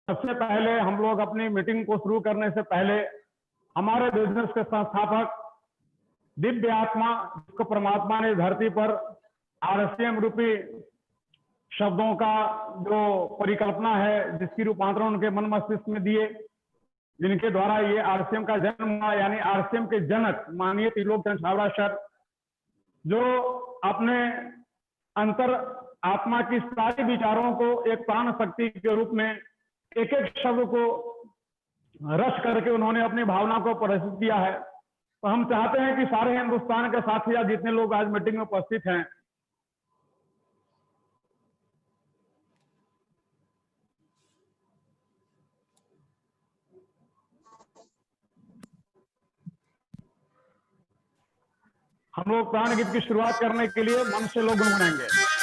सबसे पहले हम लोग अपनी मीटिंग को शुरू करने से पहले हमारे बिजनेस के संस्थापक दिव्य आत्मा, जिसको परमात्मा ने धरती पर आरसीएम रूपी शब्दों का जो परिकल्पना है, जिसकी रूपांतरण उनके मन मस्तिष्क में दिए, जिनके द्वारा ये आरसीएम का जन्म हुआ, यानी आरसीएम के जनक माननीय त्रिलोकचंद्र छाबड़ा सर, जो अपने अंतर आत्मा की सारी विचारों को एक प्राण शक्ति के रूप में एक एक शब्द को रच करके उन्होंने अपनी भावना को प्रदर्शित किया है। तो हम चाहते हैं कि सारे हिंदुस्तान के साथी या जितने लोग आज मीटिंग में उपस्थित हैं, हम लोग प्राण गीत की शुरुआत करने के लिए मन से लोग गुनगुनाएंगे।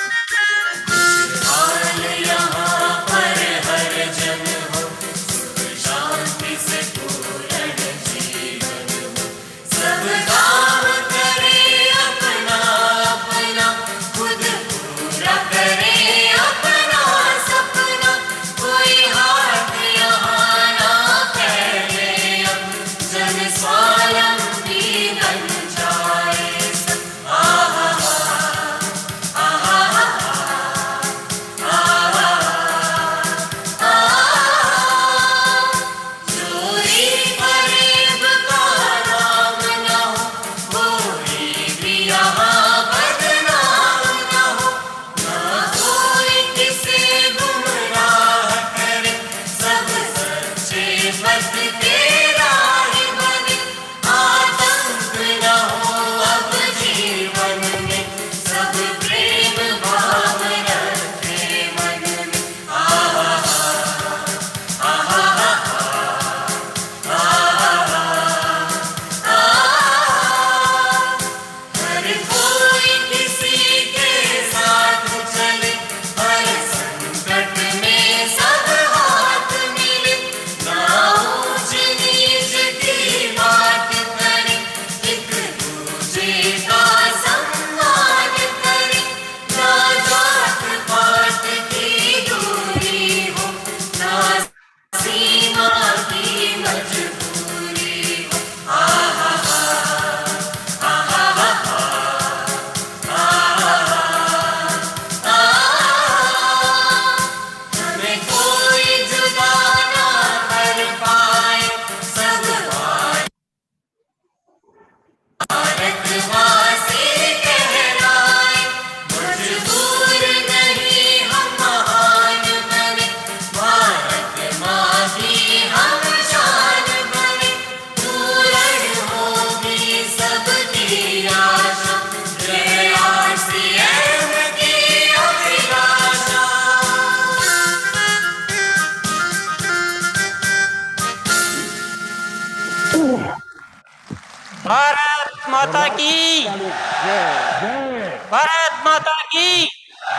भारत माता की जय, भारत माता की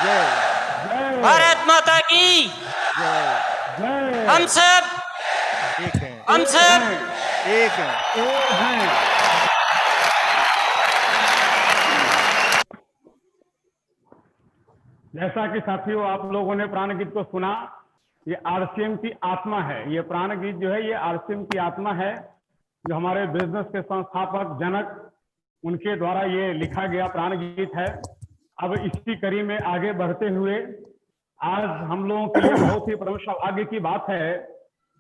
जय, भारत माता की जय। हम सब एक है, हम सब एक है। एक हैं। जैसा कि साथियों आप लोगों ने प्राण गीत को सुना, ये आरसीएम की आत्मा है। ये प्राण गीत जो है ये आरसीएम की आत्मा है, जो हमारे बिजनेस के संस्थापक जनक, उनके द्वारा ये लिखा गया प्राण गीत है। अब इसी कड़ी में आगे बढ़ते हुए आज हम लोगों के लिए बहुत ही परम सौभाग्य की बात है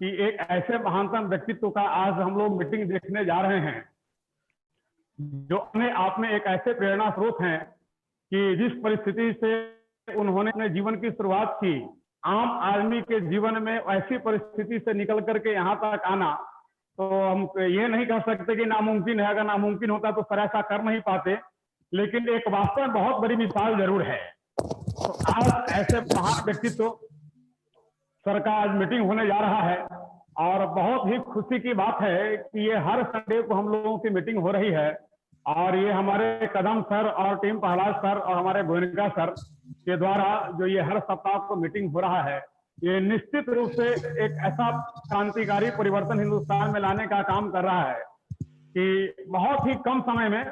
कि एक ऐसे महानतम व्यक्तित्व का आज हम लोग मीटिंग देखने जा रहे हैं, जो अपने आप में एक ऐसे प्रेरणा स्रोत हैं कि जिस परिस्थिति से उन्होंने अपने जीवन की शुरुआत की, आम आदमी के जीवन में ऐसी परिस्थिति से निकल करके यहाँ तक आना, तो हम ये नहीं कह सकते कि नामुमकिन है। अगर नामुमकिन होता तो सर ऐसा कर नहीं पाते, लेकिन एक वास्तव में बहुत बड़ी मिसाल जरूर है। तो आज ऐसे महान व्यक्तित्व सर का आज मीटिंग होने जा रहा है, और बहुत ही खुशी की बात है कि ये हर संडे को हम लोगों की मीटिंग हो रही है, और ये हमारे कदम सर और टीम प्रहलाद सर और हमारे गोयनका सर के द्वारा जो ये हर सप्ताह को मीटिंग हो रहा है, ये निश्चित रूप से एक ऐसा क्रांतिकारी परिवर्तन हिंदुस्तान में लाने का काम कर रहा है कि बहुत ही कम समय में,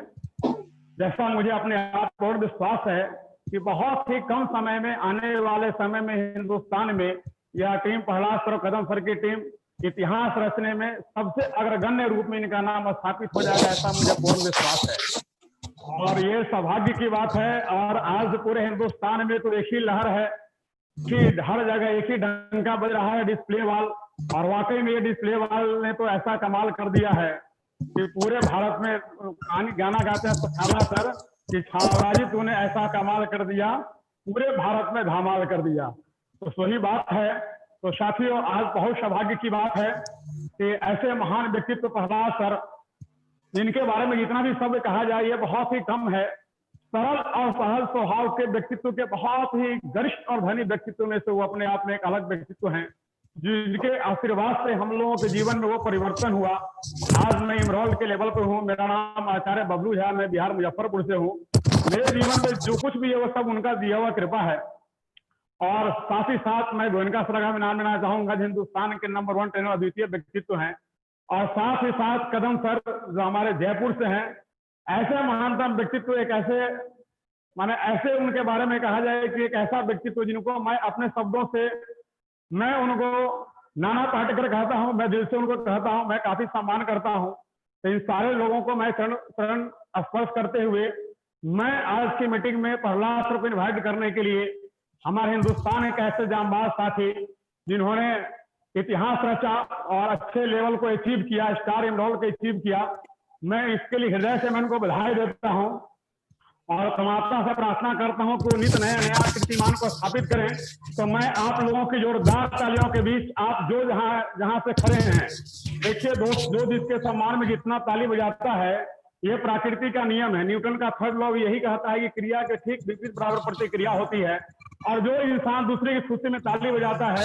जैसा मुझे अपने आप पर विश्वास है कि बहुत ही कम समय में, आने वाले समय में हिंदुस्तान में यह टीम प्रहलाद सर कदम सर की टीम इतिहास रचने में सबसे अग्रगण्य रूप में इनका नाम स्थापित हो जाएगा, ऐसा मुझे पूर्ण विश्वास है। और ये सौभाग्य की बात है। और आज पूरे हिंदुस्तान में तो एक ही लहर है कि हर जगह एक ही डंका बज रहा है, डिस्प्ले वाल। और वाकई में ये डिस्प्ले वाल ने तो ऐसा कमाल कर दिया है कि पूरे भारत में गाना गाते हैं छावला सर कि छावला जी तूने ऐसा कमाल कर दिया, पूरे भारत में धमाल कर दिया। तो वही बात है। तो साथियों, आज बहुत सौभाग्य की बात है कि ऐसे महान व्यक्तित्व प्रहलाद सर, जिनके बारे में जितना भी शब्द कहा जाए ये बहुत ही कम है। सरल और सहज स्वभाव के व्यक्तित्व के बहुत ही गरिष्ठ और धनी व्यक्तित्व में से वो अपने आप में एक अलग व्यक्तित्व हैं, जिनके आशीर्वाद से हम लोगों के जीवन में वो परिवर्तन हुआ। आज मैं इमरौल के लेवल पे हूँ। मेरा नाम आचार्य बबलू झा, मैं बिहार मुजफ्फरपुर से हूँ। मेरे जीवन में जो कुछ भी है वो सब उनका दिया हुआ कृपा है। और साथ ही साथ मैं गोयनका सर का भी नाम लेना चाहूंगा, हिंदुस्तान के नंबर 1 ट्रेनर अद्वितीय व्यक्तित्व हैं। और साथ ही साथ कदम सर जो हमारे जयपुर से हैं, ऐसे महानतम व्यक्तित्व, एक ऐसे माने ऐसे उनके बारे में कहा जाए कि एक ऐसा व्यक्तित्व जिनको मैं अपने शब्दों से मैं उनको नाना पाटेकर कहता हूँ, मैं दिल से उनको कहता हूँ, मैं काफी सम्मान करता हूँ। तो इन सारे लोगों को मैं चरण स्पर्श करते हुए मैं आज की मीटिंग में प्रहलाद सर को इन्वाइट करने के लिए, हमारे हिंदुस्तान एक ऐसे जांबाज साथी जिन्होंने इतिहास रचा और अच्छे लेवल को अचीव किया, स्टार इमरौल को अचीव किया, मैं इसके लिए हृदय से मैं उनको बधाई देता हूं। और परमात्मा से प्रार्थना करता हूं कि वो नित नया नया कीर्तिमान को स्थापित करें। तो मैं आप लोगों की जोरदार तालियों के बीच आप जो जहां से खड़े हैं, देखिए दोस्त, जो जिसके सम्मान में जितना ताली बजाता है, ये प्रकृति का नियम है। न्यूटन का 3rd लॉ यही कहता है कि क्रिया के ठीक विपरीत बराबर प्रतिक्रिया होती है। और जो इंसान दूसरे की खुशी में ताली बजाता है,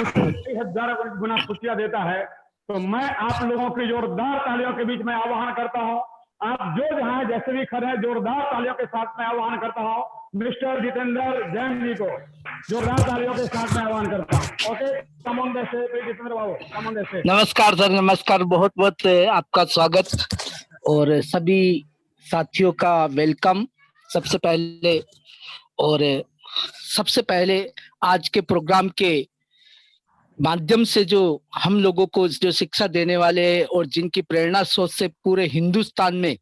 तो 1000 गुना खुशियां देता है। तो मैं आप लोगों की जोरदार तालियों के बीच में आह्वान करता हूं, आप जो जहां जैसे भी खड़े हैं, जोरदार तालियों के साथ में आह्वान करता हूं मिस्टर जितेंद्र जैन जी को, जोरदार तालियों के साथ में आह्वान करता हूं। Okay, come on the stage Jitendra Babu, come on the stage. नमस्कार सर, नमस्कार, बहुत बहुत आपका स्वागत और सभी साथियों का वेलकम। सबसे पहले आज के प्रोग्राम के माध्यम से जो हम लोगों को जो शिक्षा देने वाले और जिनकी प्रेरणा स्रोत से पूरे हिंदुस्तान में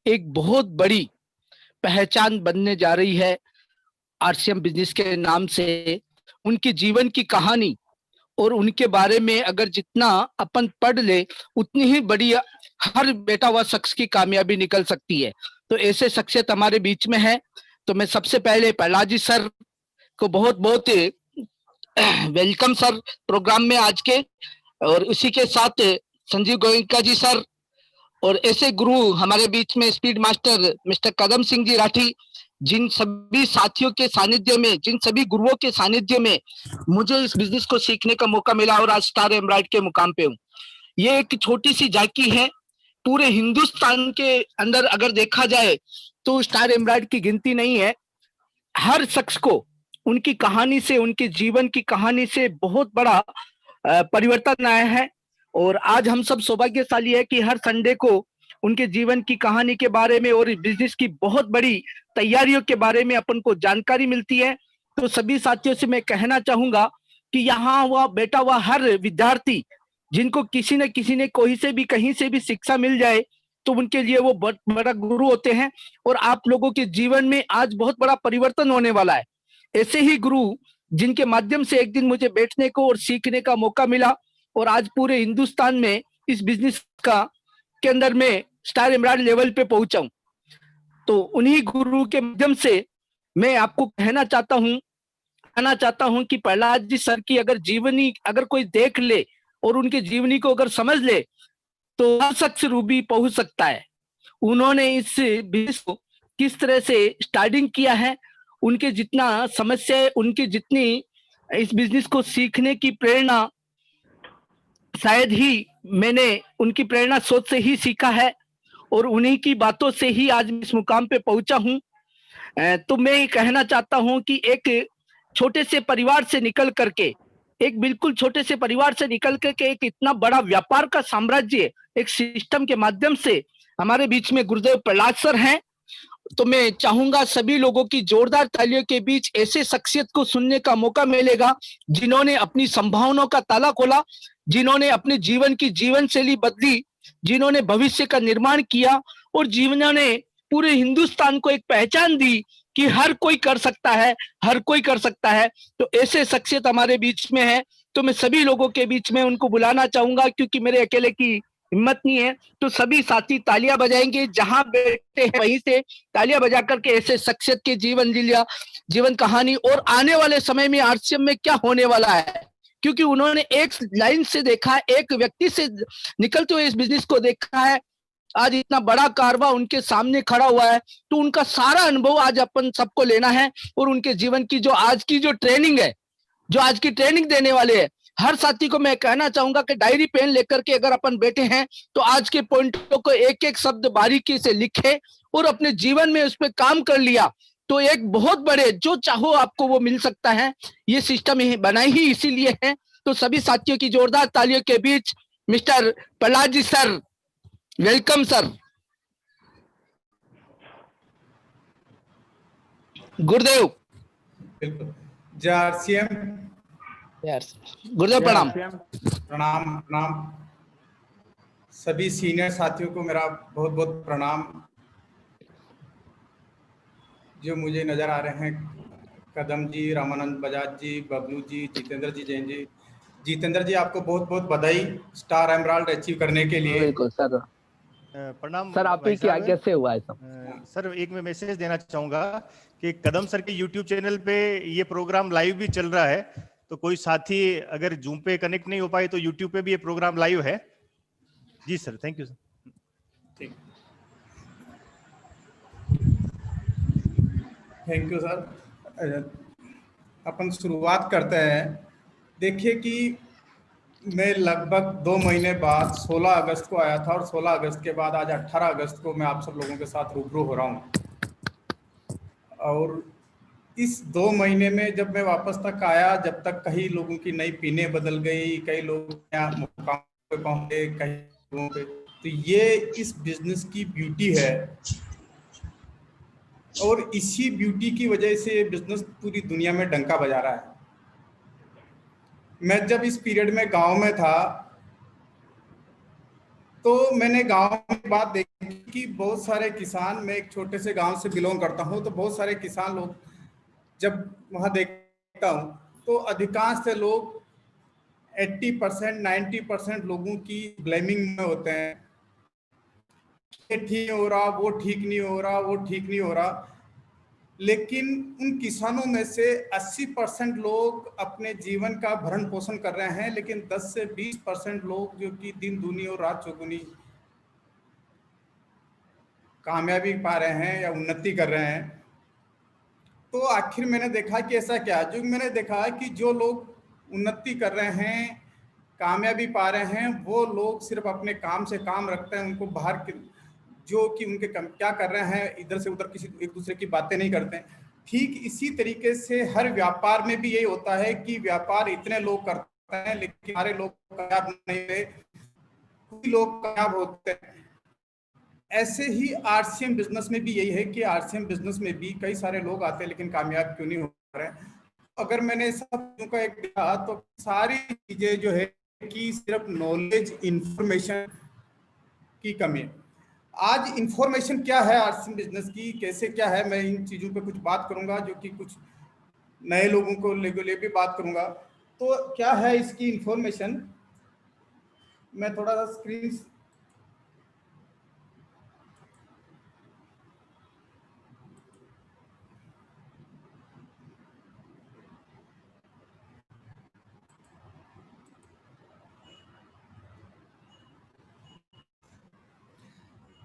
एक बहुत बड़ी पहचान बनने जा रही है आरसीएम बिजनेस के नाम से, उनके जीवन की कहानी और उनके बारे में अगर जितना अपन पढ़ ले उतनी ही बड़ी हर बेटा व शख्स की कामयाबी निकल सकती है। तो ऐसे शख्सियत हमारे बीच में है। तो मैं सबसे पहले प्रहलाद जी सर को बहुत बहुत वेलकम सर प्रोग्राम में आज के, और उसी के साथ संजीव गोयनका जी सर, और ऐसे गुरु हमारे बीच में स्पीड मास्टर मिस्टर कदम सिंह जी राठी, जिन सभी साथियों के सानिध्य में, जिन सभी गुरुओं के सानिध्य में मुझे इस बिजनेस को सीखने का मौका मिला और आज स्टार एमराइड के मुकाम पे हूँ। ये एक छोटी सी झांकी है। पूरे हिंदुस्तान के अंदर अगर देखा जाए तो स्टार एमराइड की गिनती नहीं है। हर शख्स को उनकी कहानी से, उनके जीवन की कहानी से बहुत बड़ा परिवर्तन आया है। और आज हम सब सौभाग्यशाली है कि हर संडे को उनके जीवन की कहानी के बारे में और बिजनेस की बहुत बड़ी तैयारियों के बारे में अपन को जानकारी मिलती है। तो सभी साथियों से मैं कहना चाहूंगा कि यहाँ वह बैठा हुआ हर विद्यार्थी जिनको किसी न किसी ने कोई से भी कहीं से भी शिक्षा मिल जाए तो उनके लिए वो बहुत बड़ा गुरु होते हैं। और आप लोगों के जीवन में आज बहुत बड़ा परिवर्तन होने वाला है। ऐसे ही गुरु जिनके माध्यम से एक दिन मुझे बैठने को और सीखने का मौका मिला और आज पूरे हिंदुस्तान में इस बिजनेस के अंदर में स्टार एमराइड लेवल पे पहुंचा हूं। तो उन्हीं गुरु के माध्यम से मैं आपको कहना चाहता हूं कि प्रहलाद जी सर की अगर जीवनी अगर कोई देख ले और उनके जीवनी को अगर समझ ले तो हर शख्स रूबी पहुंच सकता है। उन्होंने इस बिजनेस को किस तरह से स्टार्टिंग किया है, उनके जितना समस्या है, उनकी जितनी इस बिजनेस को सीखने की प्रेरणा, शायद ही मैंने उनकी प्रेरणा सोच से ही सीखा है और उन्हीं की बातों से ही आज इस मुकाम पे पहुंचा हूं। तो मैं कहना चाहता हूं कि एक छोटे से परिवार से निकल करके, एक बिल्कुल छोटे से परिवार से निकल करके एक इतना बड़ा व्यापार का साम्राज्य एक सिस्टम के माध्यम से हमारे बीच में गुरुदेव प्रहलाद सर हैं। तो मैं चाहूंगा सभी लोगों की जोरदार तालियों के बीच ऐसे शख्सियत को सुनने का मौका मिलेगा जिन्होंने अपनी संभावनाओं का ताला खोला, जिन्होंने अपने जीवन की जीवन शैली बदली, जिन्होंने भविष्य का निर्माण किया और जिन्होंने पूरे हिंदुस्तान को एक पहचान दी कि हर कोई कर सकता है, हर कोई कर सकता है। तो ऐसे शख्सियत हमारे बीच में है, तो मैं सभी लोगों के बीच में उनको बुलाना चाहूंगा, क्योंकि मेरे अकेले की हिम्मत नहीं है। तो सभी साथी तालियां बजाएंगे, जहां बैठे हैं वहीं से तालियां बजा करके ऐसे शख्सियत के जीवन लीला, जीवन कहानी और आने वाले समय में आरसीएम में क्या होने वाला है, क्योंकि उन्होंने एक लाइन से देखा, एक व्यक्ति से निकलते हुए इस बिजनेस को देखा है। आज इतना बड़ा कारवा उनके सामने खड़ा हुआ है, तो उनका सारा अनुभव आज अपन सबको लेना है और उनके जीवन की जो आज की जो ट्रेनिंग है, जो आज की ट्रेनिंग देने वाले हैं, हर साथी को मैं कहना चाहूंगा कि डायरी पेन लेकर के अगर अपन बैठे हैं तो आज के पॉइंटों को एक एक शब्द बारीकी से लिखे और अपने जीवन में उस पर काम कर लिया तो एक बहुत बड़े जो चाहो आपको वो मिल सकता है। ये सिस्टम बनाई ही इसीलिए है। तो सभी साथियों की जोरदार तालियों के बीच mister Prahlad ji sir, welcome sir. गुरुदेव। बिल्कुल। जय आरसीएम। गुरुदेव प्रणाम। प्रणाम प्रणाम। सभी सीनियर साथियों को मेरा बहुत बहुत प्रणाम। जो मुझे नजर आ रहे हैं, कदम जी, रामानंद बजाज जी, बबलू जी, जितेंद्र जी, जैन जी। जितेंद्र जी, आपको बहुत बहुत बधाई स्टार एमराल्ड अचीव करने के लिए। बिल्कुल सर, प्रणाम सर। आप ही की आज्ञा से हुआ है सब। सर, एक मैं मैसेज देना चाहूंगा कि कदम सर के YouTube चैनल पे ये प्रोग्राम लाइव भी चल रहा है, तो कोई साथी अगर जूम पे कनेक्ट नहीं हो पाए तो YouTube पे भी ये प्रोग्राम लाइव है। जी सर, थैंक यू सर। ठीक, थैंक यू सर। अपन शुरुआत करते हैं। देखिए कि मैं लगभग 2 महीने बाद 16 अगस्त को आया था और 16 अगस्त के बाद आज 18 अगस्त को मैं आप सब लोगों के साथ रूबरू हो रहा हूँ। और इस 2 महीने में जब मैं वापस तक आया, जब तक कई लोगों की नई पिनें बदल गई, कई लोग यहाँ मुकाम पे पहुंचे, कई लोगों पे, तो ये इस बिजनेस की ब्यूटी है। और इसी ब्यूटी की वजह से ये बिजनेस पूरी दुनिया में डंका बजा रहा है। मैं जब इस पीरियड में गांव में था तो मैंने गांव में बात देखी कि बहुत सारे किसान, मैं एक छोटे से गांव से बिलोंग करता हूं, तो बहुत सारे किसान लोग जब वहां देखता हूं तो अधिकांश से लोग 80% 90% लोगों की ब्लेमिंग में होते हैं। ये ठीक नहीं हो रहा, वो ठीक नहीं हो रहा, वो ठीक नहीं हो रहा। लेकिन उन किसानों में से 80% लोग अपने जीवन का भरण पोषण कर रहे हैं, लेकिन 10 से 20% लोग जो कि दिन दूनी और रात चौगुनी कामयाबी पा रहे हैं या उन्नति कर रहे हैं। तो आखिर मैंने देखा कि ऐसा क्या, जो मैंने देखा कि जो लोग उन्नति कर रहे हैं, कामयाबी पा रहे हैं, वो लोग सिर्फ अपने काम से काम रखते हैं। उनको बाहर जो कि उनके क्या कर रहे हैं, इधर से उधर किसी एक दूसरे की बातें नहीं करते हैं। ठीक इसी तरीके से हर व्यापार में भी यही होता है कि व्यापार इतने लोग करते हैं लेकिन सारे लोग कामयाब नहीं होते, कुछ लोग कामयाब होते हैं। ऐसे ही आरसीएम बिजनेस में भी यही है कि आरसीएम बिजनेस में भी कई सारे लोग आते हैं लेकिन कामयाब क्यों नहीं हो रहे। अगर मैंने सब चीजों का एक देखा तो सारी चीजें जो है कि सिर्फ नॉलेज, इंफॉर्मेशन की कमी है। आज इंफॉर्मेशन क्या है आरसीएम बिजनेस की, कैसे क्या है, मैं इन चीज़ों पे कुछ बात करूंगा, जो कि कुछ नए लोगों को ले भी बात करूंगा। तो क्या है इसकी इंफॉर्मेशन, मैं थोड़ा सा स्क्रीन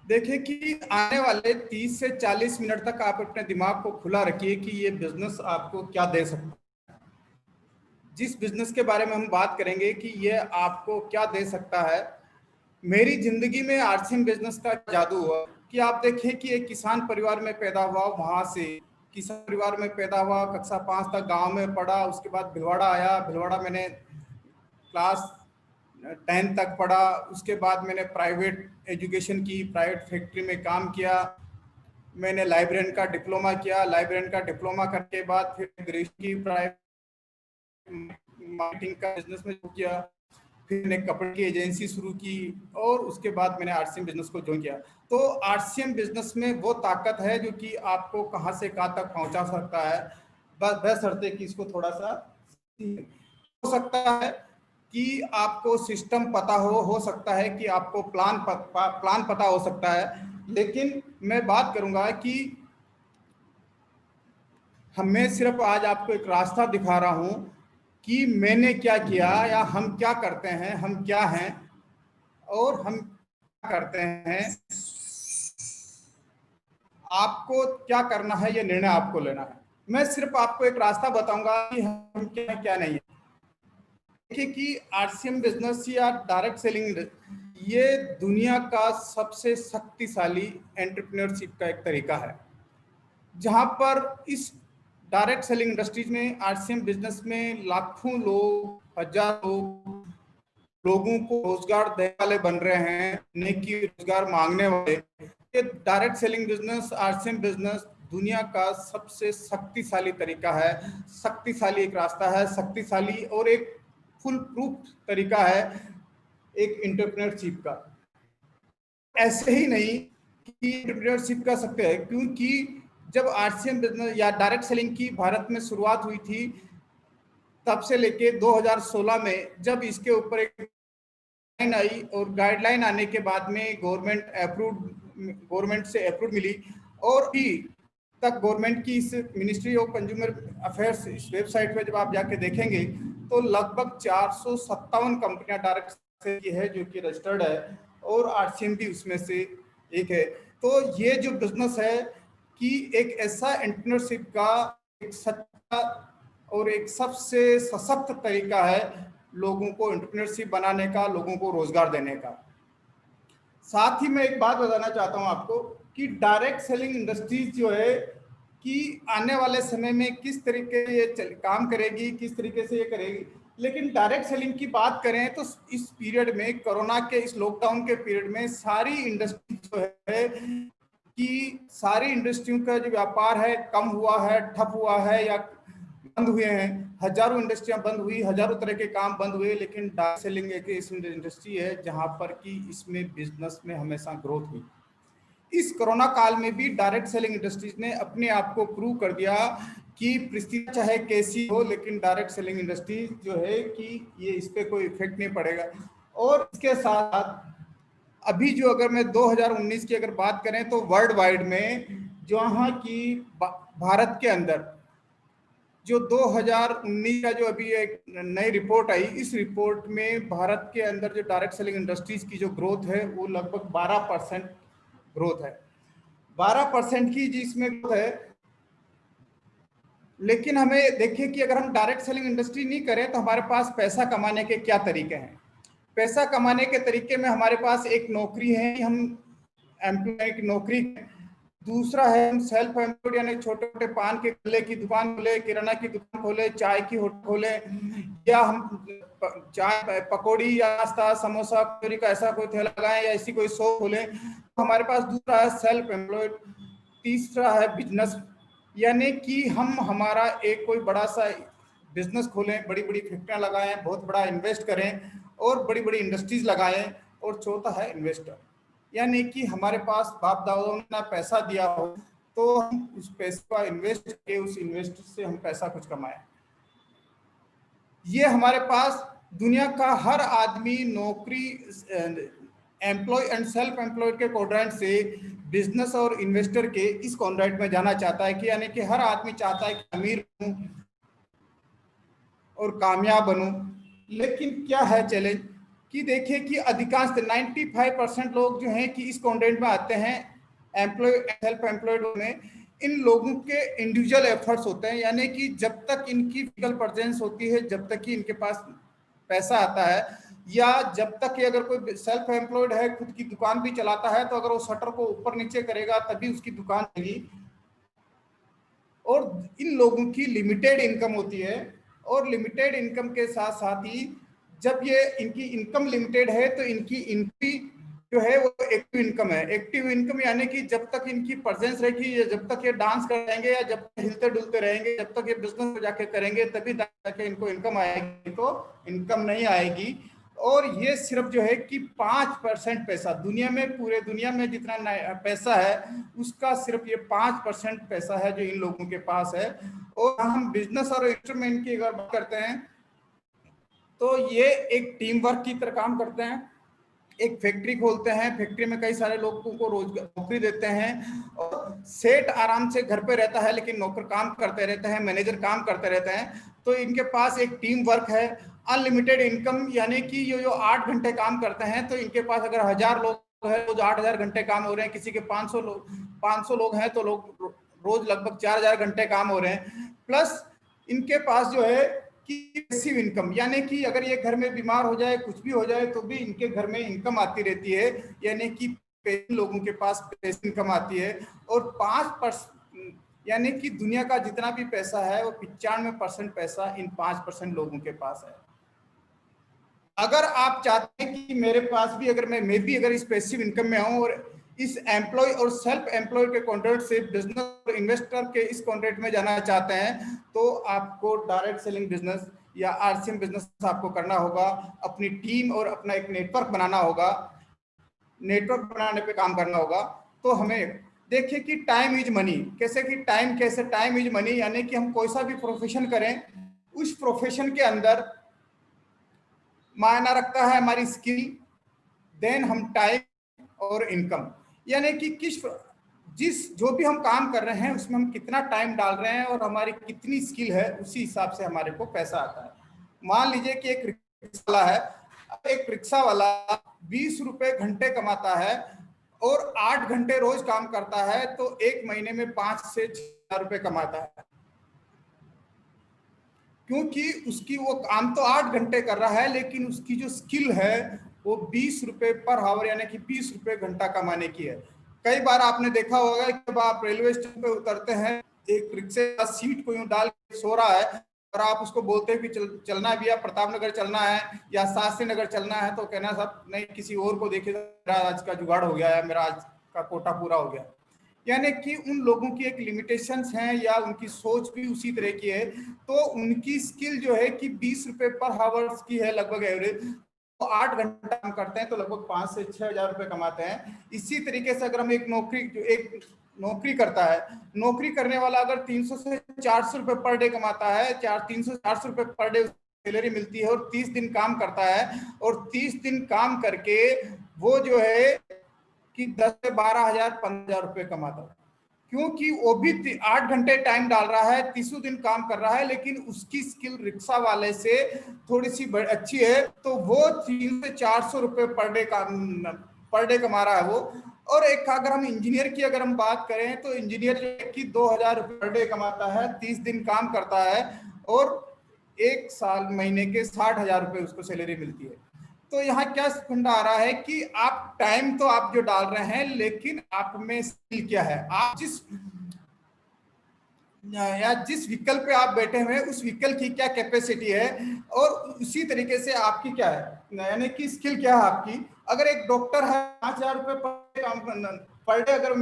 देखिए कि आने वाले 30 से 40 मिनट तक आप अपने दिमाग को खुला रखिए कि ये बिजनेस आपको क्या दे सकता है। जिस बिजनेस के बारे में हम बात करेंगे कि ये आपको क्या दे सकता है। मेरी जिंदगी में आरसीएम बिजनेस का जादू हुआ कि आप देखें कि एक किसान परिवार में पैदा हुआ, वहां से किसान परिवार में पैदा हुआ, कक्षा 5 तक गांव में पढ़ा, उसके बाद भिलवाड़ा आया, भिलवाड़ा मैंने क्लास 10 तक पढ़ा, उसके बाद मैंने प्राइवेट एजुकेशन की, प्राइवेट फैक्ट्री में काम किया, मैंने लाइब्रेरियन का डिप्लोमा किया। लाइब्रेरियन का डिप्लोमा करने के बाद फिर ग्रेजुएशन की मार्केटिंग का बिजनेस में किया। फिर मैंने कपड़े की एजेंसी शुरू की और उसके बाद मैंने आरसीएम बिजनेस को ज्वाइन किया। तो आरसीएम बिजनेस में वो ताकत है जो कि आपको कहाँ से कहाँ तक पहुँचा सकता है, बस बशर्ते कि इसको थोड़ा सा हो सकता है कि आपको सिस्टम पता हो सकता है कि आपको प्लान पता हो सकता है, लेकिन मैं बात करूंगा कि मैं सिर्फ आज आपको एक रास्ता दिखा रहा हूं कि मैंने क्या किया या हम क्या करते हैं, हम क्या हैं और हम क्या करते हैं। आपको क्या करना है ये निर्णय आपको लेना है। मैं सिर्फ आपको एक रास्ता बताऊंगा कि हम क्या क्या नहीं है। देखिए कि आरसीएम बिजनेस या डायरेक्ट सेलिंग ये दुनिया का सबसे शक्तिशाली एंटरप्रेन्योरशिप का एक तरीका है, जहां पर इस डायरेक्ट सेलिंग इंडस्ट्रीज में आरसीएम बिजनेस में लाखों लोग, हजारों लोगों को रोजगार देने वाले बन रहे हैं, नेकी रोजगार मांगने वाले। ये direct selling business, RCM business दुनिया का सबसे शक्तिशाली तरीका है, शक्तिशाली एक रास्ता है, शक्तिशाली और एक फुल प्रूफ तरीका है एक एंटरप्रेन्योरशिप का। ऐसे ही नहीं कि एंटरप्रेन्योरशिप कर सकते हैं, क्योंकि जब आरसीएम बिजनेस या डायरेक्ट सेलिंग की भारत में शुरुआत हुई थी, तब से लेके 2016 में जब इसके ऊपर एक गाइडलाइन आई और गाइडलाइन आने के बाद में गवर्नमेंट से अप्रूव मिली और भी तक गवर्नमेंट की इस मिनिस्ट्री ऑफ कंज्यूमर अफेयर्स इस वेबसाइट पे जब आप जाके देखेंगे तो लगभग 457 कंपनियां डायरेक्ट सेल की है जो कि रजिस्टर्ड है और आरसीएम भी उसमें से एक है। तो ये जो बिजनेस है कि एक ऐसा एंटरप्रेन्योरशिप का एक सच्चा और एक सबसे सशक्त तरीका है लोगों को एंटरप्रेन्योरशिप बनाने का, लोगों को रोजगार देने का। साथ ही मैं एक बात बताना चाहता हूं आपको कि डायरेक्ट सेलिंग इंडस्ट्रीज जो है कि आने वाले समय में किस तरीके से ये काम करेगी, किस तरीके से ये करेगी। लेकिन डायरेक्ट सेलिंग की बात करें तो इस पीरियड में, कोरोना के इस लॉकडाउन के पीरियड में सारी इंडस्ट्री जो है कि सारी इंडस्ट्रियों का जो व्यापार है कम हुआ है, ठप हुआ है या बंद हुए हैं। हजारों इंडस्ट्रियां बंद हुई, हजारों तरह के काम बंद हुए, लेकिन डायरेक्ट सेलिंग एक ऐसी इंडस्ट्री है जहां पर कि इसमें बिजनेस में हमेशा ग्रोथ हुई। इस कोरोना काल में भी डायरेक्ट सेलिंग इंडस्ट्रीज ने अपने आप को प्रूव कर दिया कि परिस्थिति चाहे कैसी हो, लेकिन डायरेक्ट सेलिंग इंडस्ट्री जो है कि ये इस पे कोई इफेक्ट नहीं पड़ेगा। और इसके साथ अभी जो अगर मैं 2019 की अगर बात करें तो वर्ल्ड वाइड में जहाँ की भारत के अंदर जो 2019 का जो अभी एक नई रिपोर्ट आई, इस रिपोर्ट में भारत के अंदर जो डायरेक्ट सेलिंग इंडस्ट्रीज की जो ग्रोथ है वो लगभग 12% ग्रोथ है, 12% की जिसमें ग्रोथ है। लेकिन हमें देखिए कि अगर हम डायरेक्ट सेलिंग इंडस्ट्री नहीं करें तो हमारे पास पैसा कमाने के क्या तरीके हैं। पैसा कमाने के तरीके में हमारे पास एक नौकरी है, हम एम्प्लॉय की नौकरी। दूसरा है हम सेल्फ एम्प्लॉयड यानी छोटे छोटे पान के गल्ले की दुकान खोले, किराना की दुकान खोले, चाय की होटल खोले, या हम चाय पकौड़ी या नाश्ता समोसा कचौरी का ऐसा कोई ठेला लगाएं या ऐसी कोई शॉप खोलें। तो हमारे पास दूसरा है सेल्फ एम्प्लॉयड। तीसरा है बिजनेस, यानी कि हम हमारा एक कोई बड़ा सा बिजनेस खोलें, बड़ी बड़ी फैक्ट्रियां लगाएं, बहुत बड़ा इन्वेस्ट करें और बड़ी बड़ी इंडस्ट्रीज लगाएं। और चौथा है इन्वेस्टर, यानी कि हमारे पास बाप दादाओं ने पैसा दिया हो तो हम उस पैसे का इन्वेस्ट करके उस इन्वेस्टर से हम पैसा कुछ कमाएं। ये हमारे पास दुनिया का हर आदमी नौकरी, एम्प्लॉय एंड सेल्फ एम्प्लॉयड के क्वाड्रेंट से बिजनेस और इन्वेस्टर के इस क्वाड्रेंट में जाना चाहता है कि यानी कि हर आदमी चाहता है कि अमीर बनूं और कामयाब बनूं। लेकिन क्या है चैलेंज कि देखिए कि अधिकांश 95% लोग जो हैं कि इस क्वाड्रेंट में आते हैं एम्प्लॉय सेल्फ एम्प्लॉयड में। इन लोगों के इंडिविजुअल एफर्ट्स होते हैं, यानी कि जब तक इनकी फिजिकल प्रेजेंस होती है, जब तक कि इनके पास पैसा आता है, या जब तक कि अगर कोई सेल्फ एम्प्लॉयड है, खुद की दुकान भी चलाता है, तो अगर वो शटर को ऊपर नीचे करेगा तभी उसकी दुकान चलेगी। और इन लोगों की लिमिटेड इनकम होती है और लिमिटेड इनकम के साथ साथ ही जब ये इनकी इनकम लिमिटेड है तो इनकी जो है वो एक्टिव इनकम है। एक्टिव इनकम यानी कि जब तक इनकी प्रेजेंस रहेगी, या जब तक ये डांस करेंगे, या जब तक हिलते डुलते रहेंगे, जब तक ये बिजनेस में जाके करेंगे, तभी जाके इनको इनकम आएगी, तो इनकम नहीं आएगी। और ये सिर्फ जो है कि 5% पैसा, दुनिया में, पूरे दुनिया में जितना पैसा है उसका सिर्फ ये 5% पैसा है जो इन लोगों के पास है। और हम बिजनेस और इंस्ट्रूमेंट की अगर बात करते हैं तो ये एक टीम वर्क की तरह काम करते हैं। एक फैक्ट्री खोलते हैं, फैक्ट्री में कई सारे लोगों को रोजगार, नौकरी देते हैं, और सेठ आराम से घर पे रहता है लेकिन नौकर काम करते रहते हैं, मैनेजर काम करते रहते हैं। तो इनके पास एक टीम वर्क है। अनलिमिटेड इनकम यानी कि जो 8 घंटे काम करते हैं, तो इनके पास अगर 1000 लोग हैं तो 8000 घंटे काम हो रहे हैं, किसी के 500 लोग हैं तो लोग रोज लगभग 4000 घंटे काम हो रहे हैं। प्लस इनके पास जो है कि पैसिव इनकम, यानी कि अगर ये घर में बीमार हो जाए, कुछ भी हो जाए, तो भी इनके घर में इनकम आती रहती है, यानी कि लोगों के पास पैसिव इनकम आती है। और 5% यानी कि दुनिया का जितना भी पैसा है वो 95% पैसा इन 5% लोगों के पास है। अगर आप चाहते हैं कि मेरे पास भी, अगर मैं भी अगर इस पैसिव इनकम में आऊं और इस एम्प्लॉय और सेल्फ एम्प्लॉय के कॉन्ट्रैक्ट से बिजनेस और इन्वेस्टर के इस कॉन्ट्रैक्ट में जाना चाहते हैं, तो आपको डायरेक्ट सेलिंग बिजनेस या आरसीएम बिजनेस आपको करना होगा। अपनी टीम और अपना एक नेटवर्क बनाना होगा, नेटवर्क बनाने पे काम करना होगा। तो हमें देखिए कि टाइम इज मनी, कैसे टाइम इज मनी, यानी कि हम कोई सा भी प्रोफेशन करें, उस प्रोफेशन के अंदर मायना रखता है हमारी स्किल, देन हम टाइम और इनकम, यानी कि जो भी हम काम कर रहे हैं उसमें हम कितना टाइम डाल रहे हैं और हमारी कितनी स्किल है, उसी हिसाब से हमारे को पैसा आता है। मान लीजिए कि एक रिक्शा वाला है, एक रिक्शा वाला 20 रुपए घंटे कमाता है और 8 घंटे रोज काम करता है, तो एक महीने में 5 से 6 रुपए कमाता है, क्योंकि उसकी वो काम तो 8 घंटे कर रहा है, लेकिन उसकी जो स्किल है वो 20 रुपए पर आवर यानी कि 20 रुपए घंटा कमाने की है। कई बार आपने देखा होगा कि जब आप रेलवे स्टेशन पे उतरते हैं, एक रिक्शे का सीट को यूं डाल के सो रहा है और आप उसको बोलते हैं कि चलना भी है, प्रताप नगर चलना है या शास्त्री नगर चलना है, तो कहना साहब नहीं, किसी और को देखिए, मेरा आज का जुगाड़ हो गया है, मेरा आज का कोटा पूरा हो गया। यानी कि उन लोगों की एक लिमिटेशंस हैं या उनकी सोच भी उसी तरह की है। तो उनकी स्किल जो है कि 20 रुपए पर हावर्स की है लगभग एवरेज, तो 8 घंटा काम करते हैं तो लगभग 5 से 6 हजार रुपए कमाते हैं। इसी तरीके से अगर हम एक नौकरी करता है, नौकरी करने वाला अगर 300 से 400 रुपए पर डे कमाता है, 300 से 400 रुपए पर डे सैलरी मिलती है, और 30 दिन काम करता है, और 30 दिन काम करके वो जो है कि 10 से 12 हजार 15 रुपए कमाता है, क्योंकि वो भी 8 घंटे टाइम डाल रहा है, 30 दिन काम कर रहा है, लेकिन उसकी स्किल रिक्शा वाले से थोड़ी सी अच्छी है, तो वो 300 से 400 रुपए पर डे कमा रहा है वो। और एक अगर हम इंजीनियर की अगर हम बात करें, तो इंजीनियर जो है कि 2000 रुपए पर डे कमाता है, 30 दिन काम करता है, और एक साल महीने के 60,000 रुपए उसको सैलरी मिलती है। तो यहाँ क्या फंडा आ रहा है कि आप टाइम तो आप जो डाल रहे हैं, लेकिन आप में स्किल क्या है, आप जिस व्हीकल पे आप बैठे हुए हैं उस व्हीकल की क्या कैपेसिटी है, और उसी तरीके से आपकी क्या है, यानी कि स्किल क्या है आपकी। अगर एक डॉक्टर है 5000 रुपए पर डे अगर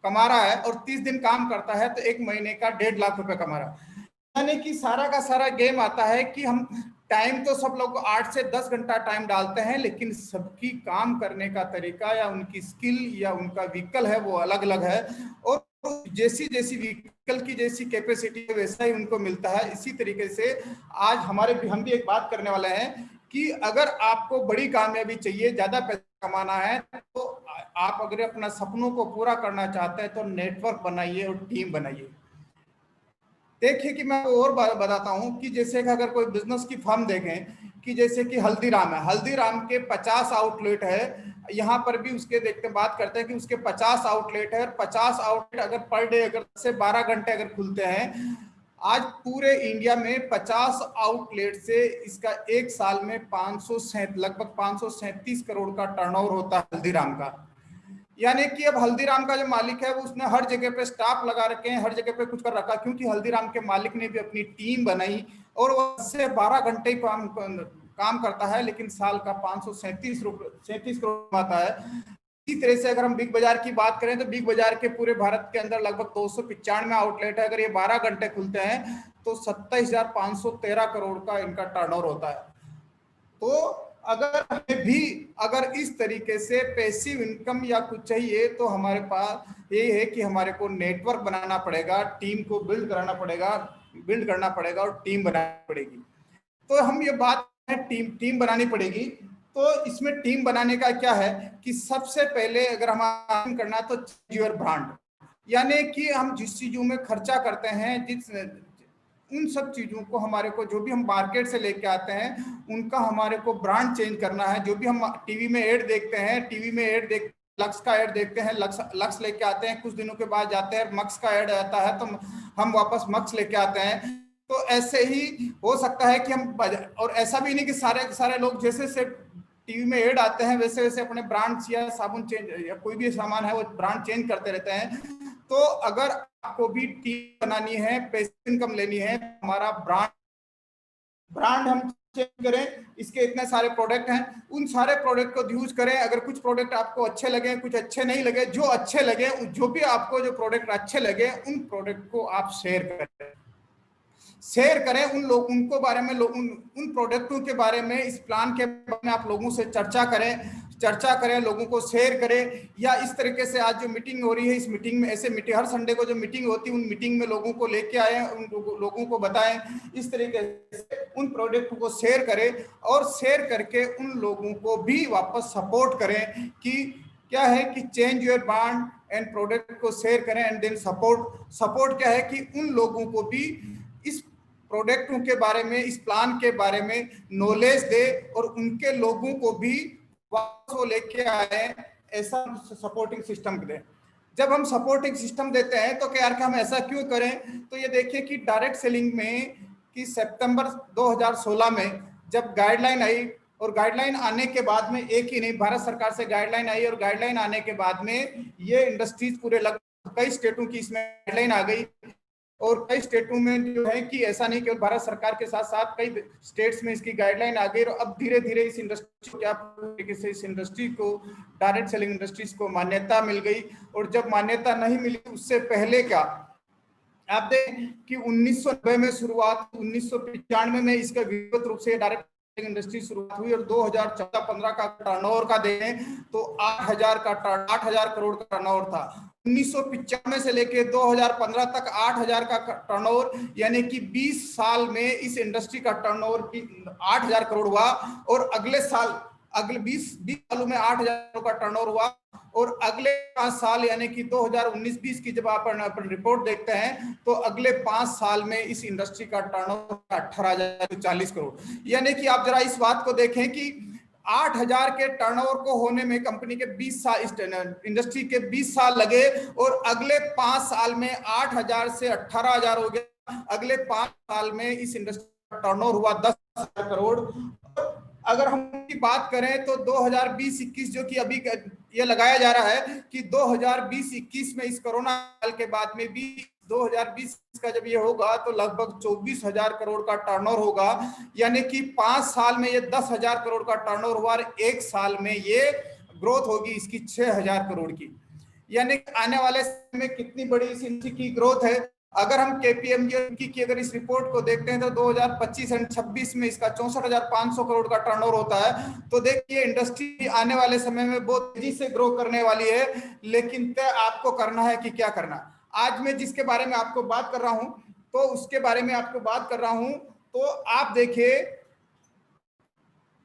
कमा रहा है और 30 दिन काम करता है, तो एक महीने का 1.5 लाख रुपए कमा रहा है। यानी कि सारा का सारा गेम आता है कि हम टाइम तो सब लोग 8 से 10 घंटा टाइम डालते हैं, लेकिन सबकी काम करने का तरीका या उनकी स्किल या उनका व्हीकल है वो अलग अलग है, और जैसी व्हीकल की जैसी कैपेसिटी है वैसा ही उनको मिलता है। इसी तरीके से आज हम भी एक बात करने वाले हैं कि अगर आपको बड़ी कामयाबी चाहिए, ज्यादा पैसा कमाना है, तो आप अगर अपना सपनों को पूरा करना चाहते हैं तो नेटवर्क बनाइए और टीम बनाइए। देखिए कि मैं और बताता हूं कि जैसे कि अगर कोई बिजनेस की फर्म देखें कि जैसे कि हल्दीराम है, हल्दीराम के 50 आउटलेट है, यहाँ पर भी उसके देखते बात करते हैं कि उसके 50 आउटलेट है, 50 आउटलेट अगर पर डे अगर से 12 घंटे अगर खुलते हैं, आज पूरे इंडिया में 50 आउटलेट से इसका एक साल में लगभग 537 करोड़ का टर्नओवर होता है हल्दीराम का। यानी कि अब हल्दीराम का जो मालिक है वो उसने हर जगह पे स्टाफ लगा रखे हैं, हर जगह पे कुछ कर रखा, क्योंकि हल्दीराम के मालिक ने भी अपनी टीम बनाई और वो 12 घंटे काम काम करता है, लेकिन साल का 537 करोड़ आता है। इसी तरह से अगर हम बिग बाजार की बात करें तो बिग बाजार के पूरे भारत के अंदर लगभग 295 आउटलेट है। अगर ये 12 घंटे खुलते हैं तो 27,513 करोड़ का इनका टर्नओवर होता है। तो अगर हमें भी अगर इस तरीके से पैसिव इनकम या कुछ चाहिए तो हमारे पास ये है कि हमारे को नेटवर्क बनाना पड़ेगा, टीम को बिल्ड करना पड़ेगा और टीम बनानी पड़ेगी। तो हम ये बात है टीम बनानी पड़ेगी। तो इसमें टीम बनाने का क्या है कि सबसे पहले अगर हम करना तो योर ब्रांड, यानी कि हम जिस चीजों में खर्चा करते हैं, उन सब चीजों को हमारे को जो भी हम मार्केट से लेके आते हैं उनका हमारे को ब्रांड चेंज करना है। जो भी हम टीवी में ऐड देखते हैं, लक्स का ऐड देखते हैं, लक्स लेके आते हैं, कुछ दिनों के बाद जाते हैं मक्स का ऐड आता है तो हम वापस मक्स लेके आते हैं। तो ऐसे ही हो सकता है कि हम, और ऐसा भी नहीं कि सारे लोग जैसे टीवी में ऐड आते हैं वैसे अपने ब्रांड्स या साबुन चेंज या कोई भी सामान है वो ब्रांड चेंज करते रहते हैं। तो अगर आपको भी टीम बनानी है, पैसिव इनकम लेनी है, हमारा ब्रांड हम चेंज करें। इसके इतने सारे प्रोडक्ट हैं, उन सारे प्रोडक्ट को यूज करें। अगर कुछ प्रोडक्ट आपको अच्छे लगे, कुछ अच्छे नहीं लगे, जो अच्छे लगे, जो भी आपको जो प्रोडक्ट अच्छे लगे उन प्रोडक्ट को आप शेयर करें उनको बारे में, उन प्रोडक्टों के बारे में, इस प्लान के बारे में आप लोगों से चर्चा करें, लोगों को शेयर करें। या इस तरीके से आज जो मीटिंग हो रही है, इस मीटिंग में हर संडे को जो मीटिंग होती है उन मीटिंग में लोगों को लेके आए, उन लोगों को बताएं। इस तरीके से उन प्रोडक्ट को शेयर करें और शेयर करके उन लोगों को भी वापस सपोर्ट करें कि क्या है कि change your brand and product को शेयर करें एंड देन सपोर्ट क्या है कि उन लोगों को भी इस प्रोडक्टों के बारे में, इस प्लान के बारे में नॉलेज दे और उनके लोगों को भी वापस वो लेके आए, ऐसा सपोर्टिंग सिस्टम दें। जब हम सपोर्टिंग सिस्टम देते हैं तो क्या हम ऐसा क्यों करें, तो ये देखिए कि डायरेक्ट सेलिंग में कि सितंबर 2016 में जब गाइडलाइन आई, और गाइडलाइन आने के बाद में एक ही नहीं, भारत सरकार से गाइडलाइन आई और गाइडलाइन आने के बाद में ये इंडस्ट्रीज पूरे लगभग कई स्टेटों की इसमें गाइडलाइन आ गई। और कई स्टेटों में जो है कि ऐसा नहीं केवल भारत सरकार के साथ साथ कई स्टेट्स में इसकी गाइडलाइन आ गई और अब धीरे धीरे इस इंडस्ट्री क्या तरीके से इस इंडस्ट्री को, डायरेक्ट सेलिंग इंडस्ट्रीज को मान्यता मिल गई। और जब मान्यता नहीं मिली उससे पहले क्या आप देखें कि 1990 में शुरुआत, 1995 में इसका विधिवत रूप से डायरेक्ट इंडस्ट्री शुरुआत हुई और 2014-15 का टर्नओवर का देखें तो 8,000 करोड़ का टर्नओवर था। 1995 से लेके 2015 तक 8,000 का टर्नओवर, यानी कि 20 साल में इस इंडस्ट्री का टर्नओवर 8,000 करोड़ हुआ। और अगले 20 सालों में 8,000 का टर्नओवर हुआ। और अगले 5 साल यानी कि 2019-20 की जब आप रिपोर्ट देखते हैं तो अगले 5 साल में इस इंडस्ट्री का टर्नओवर 18,040 करोड़। यानी कि आप जरा इस बात को देखें कि 8,000 के टर्नओवर को होने में कंपनी के 20 साल, इस इंडस्ट्री के 20 साल लगे और अगले 5 साल में 8,000 से 18,000 हो गया। अगले 5 साल में इस इंडस्ट्री का टर्नओवर हुआ 10,000 करोड़। अगर हम की बात करें तो 2020-21 जो कि अभी ये लगाया जा रहा है कि 2020-21 में इस कोरोना काल के बाद में भी 2020 का जब ये होगा तो लगभग 24,000 करोड़ का टर्नओवर होगा। यानी कि 5 साल में ये 10,000 करोड़ का टर्नओवर हुआ और 1 साल में ये ग्रोथ होगी इसकी 6,000 करोड़ की। यानी आने वाले समय में कितनी बड़ी इस इंडस्ट्री की ग्रोथ है। अगर हम केपीएमजी की अगर इस रिपोर्ट को देखते हैं तो 2025 एंड 26 में इसका 64,500 करोड़ का टर्नओवर होता है। तो देखिए इंडस्ट्री आने वाले समय में बहुत तेजी से ग्रो करने वाली है। लेकिन तय आपको करना है कि क्या करना। आज मैं जिसके बारे में आपको बात कर रहा हूं तो उसके बारे में आपको बात कर रहा हूं तो आप देखिए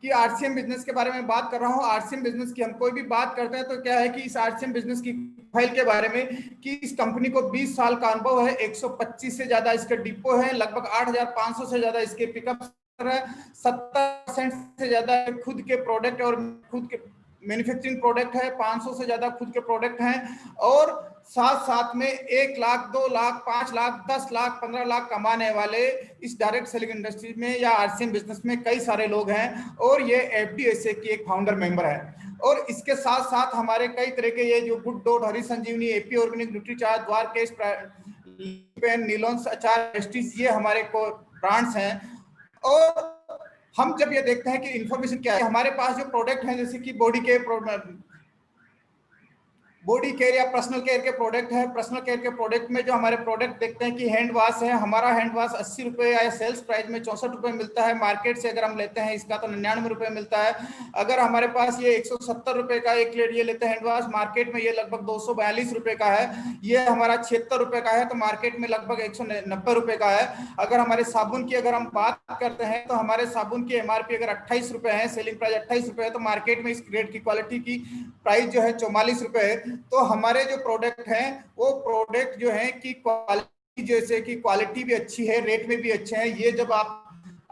कि आरसीएम बिजनेस के बारे में बात कर रहा हूं। आरसीएम बिजनेस की हम कोई भी बात करते हैं तो क्या है कि इस आरसीएम बिजनेस की फाइल के बारे में कि इस कंपनी को 20 साल का अनुभव है, 125 से ज्यादा इसके डिपो है, लगभग 8,500 से ज्यादा इसके पिकअप है, 70% से ज्यादा खुद के प्रोडक्ट और खुद के मैन्युफैक्चरिंग प्रोडक्ट है, 500 से ज्यादा खुद के प्रोडक्ट हैं और साथ में 1 लाख, 2 लाख, 5 लाख, 10 लाख, 15 लाख कमाने वाले इस डायरेक्ट सेलिंग इंडस्ट्री में या आरसीएम बिजनेस में कई सारे लोग हैं। और ये एफडीएसए की एक फाउंडर मेंबर है। और इसके साथ साथ हमारे कई तरह के ये जो गुड डॉट, हरी संजीवनी, एपी ऑर्गेनिक, न्यूट्रीचार्ज, द्वारकेश, नीलोन्स, अचार इंडस्ट्रीज, ये हमारे को ब्रांड्स हैं। और हम जब ये देखते हैं कि इंफॉर्मेशन क्या है, हमारे पास जो प्रोडक्ट हैं जैसे कि बॉडी केयर या पर्सनल केयर के प्रोडक्ट है। पर्सनल केयर के प्रोडक्ट में जो हमारे प्रोडक्ट देखते हैं कि हैंड वॉश है, हमारा हैंड वॉश 80 रुपये या सेल्स प्राइस में 64 रुपये मिलता है। मार्केट से अगर हम लेते हैं इसका तो 99 रुपये मिलता है। अगर हमारे पास ये 170 रुपये का एक प्लेट ये लेते हैं हैंड वॉश, मार्केट में ये लगभग 242 रुपये का है। ये हमारा 76 रुपये का है, तो मार्केट में लगभग 190 रुपये का है। अगर हमारे साबुन की अगर हम बात करते हैं तो हमारे साबुन की MRP अगर 28 रुपये है, सेलिंग प्राइस 28 रुपये है, तो मार्केट में इस ग्रेड की क्वालिटी की प्राइस जो है 44 रुपये है। तो हमारे जो प्रोडक्ट हैं वो प्रोडक्ट जो है कि क्वालिटी, जैसे कि क्वालिटी भी अच्छी है, रेट में भी अच्छे हैं। ये जब आप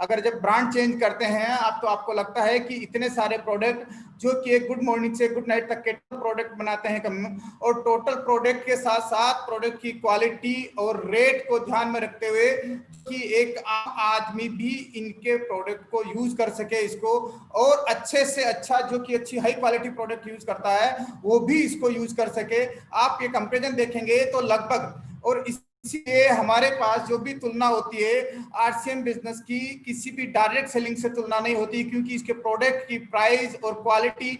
अगर जब ब्रांड चेंज करते हैं आप, तो आपको लगता है कि इतने सारे प्रोडक्ट जो कि एक गुड मॉर्निंग से गुड नाइट तक के प्रोडक्ट बनाते हैं कम, और टोटल प्रोडक्ट के साथ साथ प्रोडक्ट की क्वालिटी और रेट को ध्यान में रखते हुए कि एक आम आदमी भी इनके प्रोडक्ट को यूज कर सके इसको, और अच्छे से अच्छा जो कि अच्छी हाई क्वालिटी प्रोडक्ट यूज करता है वो भी इसको यूज कर सके। आप ये कंपेरिजन देखेंगे तो लगभग, और इसलिए हमारे पास जो भी तुलना होती है RCM बिजनेस की, किसी भी डायरेक्ट सेलिंग से तुलना नहीं होती, क्योंकि इसके प्रोडक्ट की प्राइस और क्वालिटी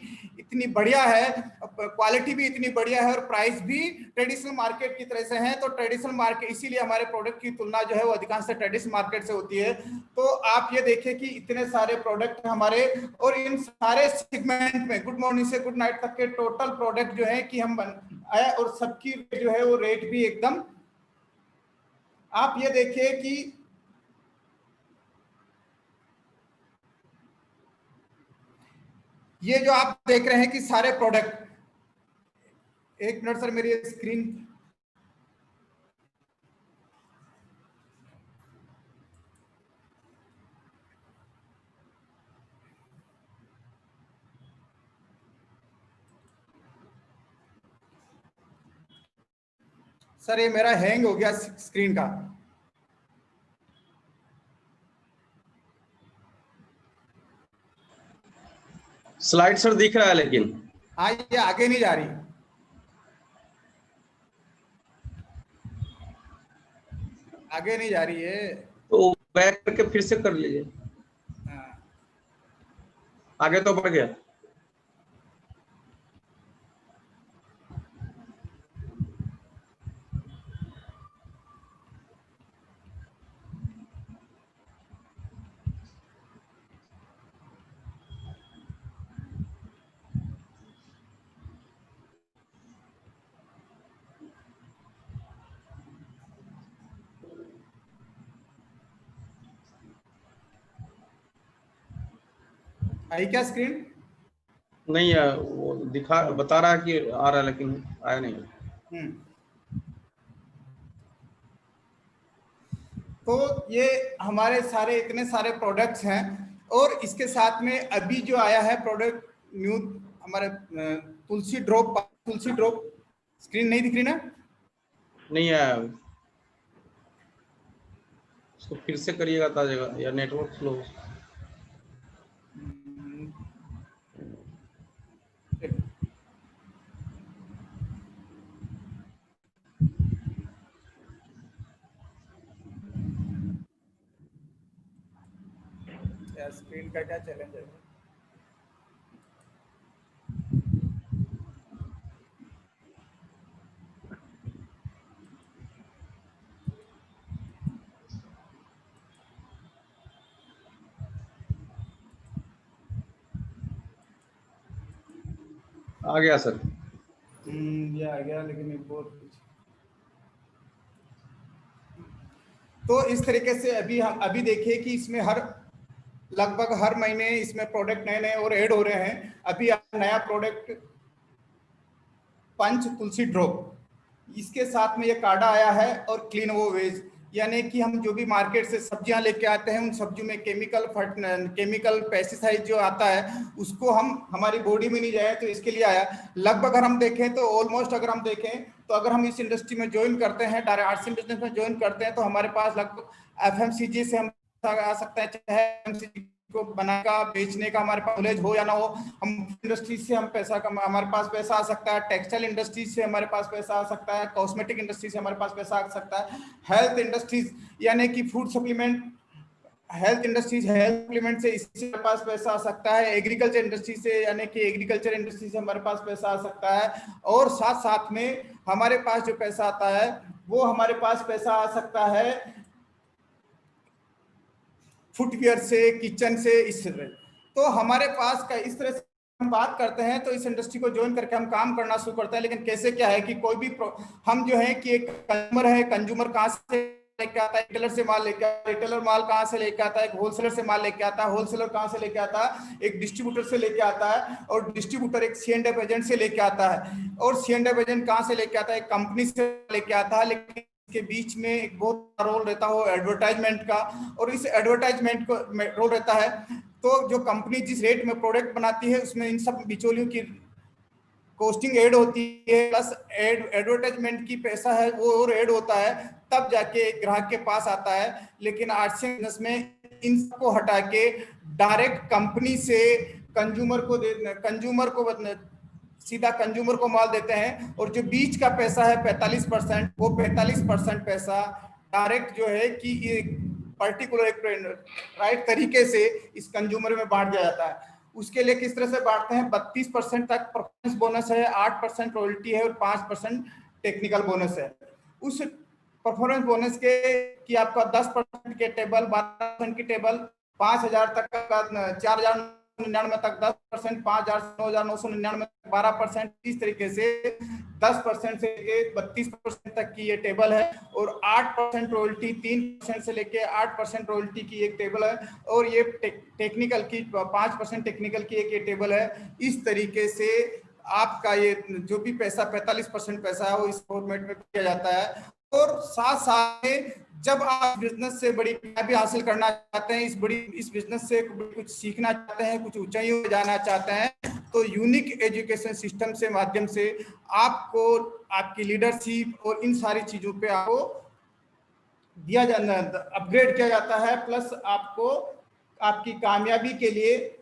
इतनी बढ़िया है, क्वालिटी भी इतनी बढ़िया है और प्राइस भी ट्रेडिशनल मार्केट की तरह से है। तो ट्रेडिशनल मार्केट, इसीलिए हमारे प्रोडक्ट की तुलना जो है वो अधिकांश ट्रेडिशनल मार्केट से होती है। तो आप ये देखिए कि इतने सारे प्रोडक्ट हमारे, और इन सारे सेगमेंट में गुड मॉर्निंग से गुड नाइट तक के टोटल प्रोडक्ट जो है कि हम बनाए, और सबकी जो है वो रेट भी एकदम, आप ये देखिए कि ये जो आप देख रहे हैं कि सारे प्रोडक्ट, एक मिनट सर मेरी स्क्रीन, सर ये मेरा हैंग हो गया स्क्रीन का। स्लाइड सर दिख रहा है लेकिन हाँ, ये आगे नहीं जा रही, आगे नहीं जा रही है, तो बैक करके फिर से कर लीजिए। हाँ। आगे तो बढ़ गया। आई क्या स्क्रीन? नहीं है, वो दिखा बता रहा है कि आ रहा है लेकिन आया नहीं। तो ये हमारे सारे इतने सारे प्रोडक्ट्स हैं, और इसके साथ में अभी जो आया है प्रोडक्ट न्यू हमारे तुलसी ड्रॉप, स्क्रीन नहीं दिख रही ना? नहीं आया, इसको फिर से करिएगा तो आ जाएगा, या नेटवर्क स्लो। स्क्रीन का क्या चैलेंज है? आ गया सर। ये आ गया, लेकिन एक बहुत, तो इस तरीके से अभी देखिए कि इसमें लगभग हर महीने इसमें प्रोडक्ट नए नए और ऐड हो रहे हैं। अभी नया प्रोडक्ट पंच तुलसी ड्रॉप, इसके साथ में ये काढ़ा आया है, और क्लीन वो वेज, यानी कि हम जो भी मार्केट से सब्जियां लेके आते हैं उन सब्जियों में केमिकल पेस्टिसाइड जो आता है उसको हम हमारी बॉडी में नहीं जाए, तो इसके लिए आया। लगभग अगर हम देखें तो ऑलमोस्ट अगर हम देखें तो अगर हम इस इंडस्ट्री में ज्वाइन करते हैं, डायरेक्ट RCM बिजनेस में ज्वाइन करते हैं, तो हमारे पास लगभग FMCG से हम आ सकते हैं, चाहे FMCG को बनाकर बेचने का हमारे पास नॉलेज हो या ना हो, हम इंडस्ट्री से हम हमारे पास पैसा आ सकता है, टेक्सटाइल इंडस्ट्री से हमारे पास पैसा आ सकता है, कॉस्मेटिक इंडस्ट्री से हमारे पास पैसा आ सकता है, हेल्थ इंडस्ट्रीज यानी कि food supplement health industries, health supplement से इससे हमारे पास पैसा आ सकता है, एग्रीकल्चर इंडस्ट्री से यानी कि एग्रीकल्चर इंडस्ट्री से हमारे पास पैसा आ सकता है, और साथ साथ में हमारे पास जो पैसा आता है वो हमारे पास पैसा आ सकता है फुटवियर से, किचन से, इस तरह। तो हमारे पास का इस तरह से हम बात करते हैं तो इस इंडस्ट्री को ज्वाइन करके हम काम करना शुरू करते हैं। लेकिन कैसे क्या है कि कोई भी हम जो है कि एक कंज्यूमर है, कंज्यूमर कहाँ से लेके आता है, रिटेलर से माल लेके आता है, रिटेलर माल कहाँ से लेके आता है, एक होलसेलर से माल लेके आता है, होलसेलर कहाँ से लेके आता है, एक डिस्ट्रीब्यूटर से लेके आता है, और डिस्ट्रीब्यूटर एक C&F एजेंट से लेके आता है, और C&F एजेंट कहाँ से लेके आता है, एक कंपनी से लेके आता है। लेकिन के बीच में एक बहुत बड़ा रोल रहता है एडवर्टाइजमेंट का, और इस एडवर्टाइजमेंट को रोल रहता है। तो जो कंपनी जिस रेट में प्रोडक्ट बनाती है उसमें इन सब बिचौलियों की कॉस्टिंग ऐड होती है, प्लस एडवर्टाइजमेंट की पैसा है वो और ऐड होता है, तब जाके ग्राहक के पास आता है। लेकिन आरसीएम बिजनेस में इन सबको हटा के डायरेक्ट कंपनी से कंज्यूमर को सीधा कंज्यूमर को माल देते हैं, और जो बीच का पैसा है 45%, वो 45% पैसा डायरेक्ट जो है कि पर्टिकुलर एक राइट तरीके से इस कंज्यूमर में बांट दिया जाता है। उसके लिए किस तरह से बांटते हैं, 32% तक परफॉर्मेंस बोनस है, 8% रॉयल्टी है और 5% टेक्निकल बोनस है। उस परफॉर्मेंस बोनस के कि आपका 10% के टेबल, 12% की टेबल, 5,000 तक का, 4,099 तक 10%, 5,000 9,999 12%, इस तरीके से 10% से लेके 32% तक की ये टेबल है। और 8% रॉयल्टी, 3% से लेके 8% रॉयल्टी की एक टेबल है, और ये टेक्निकल की 5% टेक्निकल की एक ये टेबल है। इस तरीके से आपका ये जो भी पैसा 45% पैसा है वो इस फॉर्मेट में किया जाता है। और साथ साथ में जब आप बिजनेस से बड़ी कामयाबी हासिल करना चाहते हैं, इस बिजनेस से कुछ सीखना चाहते हैं, कुछ ऊंचाइयों में जाना चाहते हैं, तो यूनिक एजुकेशन सिस्टम से माध्यम से आपको आपकी लीडरशिप और इन सारी चीजों पे आपको दिया जाना, अपग्रेड किया जाता है। प्लस आपको आपकी कामयाबी के लिए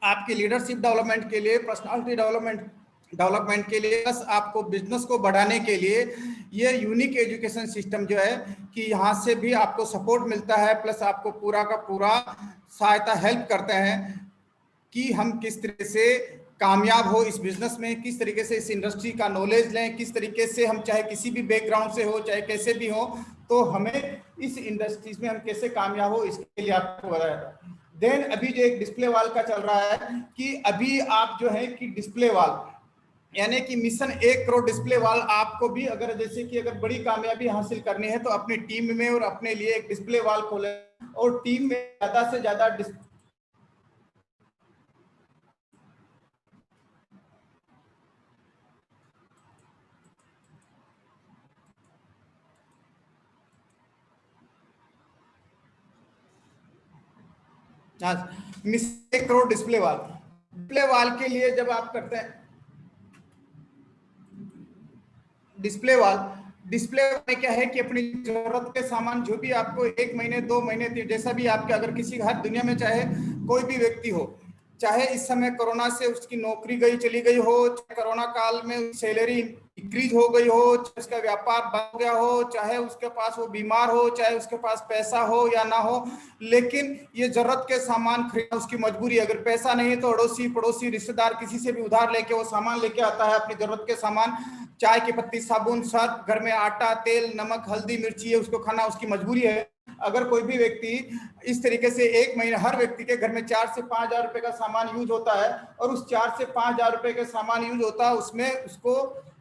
आपकी लीडरशिप डेवलपमेंट के लिए, पर्सनालिटी डेवलपमेंट के लिए, प्लस आपको बिजनेस को बढ़ाने के लिए ये यूनिक एजुकेशन सिस्टम जो है कि यहाँ से भी आपको सपोर्ट मिलता है, प्लस आपको पूरा का पूरा सहायता हेल्प करते हैं कि हम किस तरह से कामयाब हो इस बिजनेस में, किस तरीके से इस इंडस्ट्री का नॉलेज लें, किस तरीके से हम चाहे किसी भी बैकग्राउंड से हो, चाहे कैसे भी हो, तो हमें इस इंडस्ट्रीज में हम कैसे कामयाब हो इसके लिए आपको बताया था। देन अभी जो एक डिस्प्ले वाल का चल रहा है कि अभी आप जो है कि डिस्प्ले वाल यानी कि मिशन 1 करोड़ डिस्प्ले वाल आपको भी अगर जैसे कि अगर बड़ी कामयाबी हासिल करनी है तो अपनी टीम में और अपने लिए एक डिस्प्ले वाल खोले और टीम में ज्यादा से ज्यादा मिशन 1 करोड़ डिस्प्ले वाल के लिए जब आप करते हैं डिस्प्ले में क्या है कि अपनी जरूरत के सामान जो भी आपको 1 महीने 2 महीने जैसा भी आपके, अगर किसी हर दुनिया में चाहे कोई भी व्यक्ति हो, चाहे इस समय कोरोना से उसकी नौकरी चली गई हो, चाहे कोरोना काल में सैलरी इंक्रीज हो गई हो, चाहे उसका व्यापार बंद हो गया हो, चाहे उसके पास वो बीमार हो, चाहे उसके पास पैसा हो या ना हो, लेकिन ये जरूरत के सामान खरीदना उसकी मजबूरी है। अगर पैसा नहीं है तो अड़ोसी पड़ोसी रिश्तेदार किसी से भी उधार लेके वो सामान लेके आता है, अपनी जरूरत के सामान, चाय की पत्ती, साबुन, सर्फ, घर में आटा, तेल, नमक, हल्दी, मिर्ची है, उसको खाना उसकी मजबूरी है। अगर कोई भी व्यक्ति इस तरीके से 1 महीने, हर व्यक्ति के घर में 4 से 5,000 रुपए का सामान यूज होता है, और उस 4 से 5,000 रुपए के सामान यूज होता है, उसमें उसको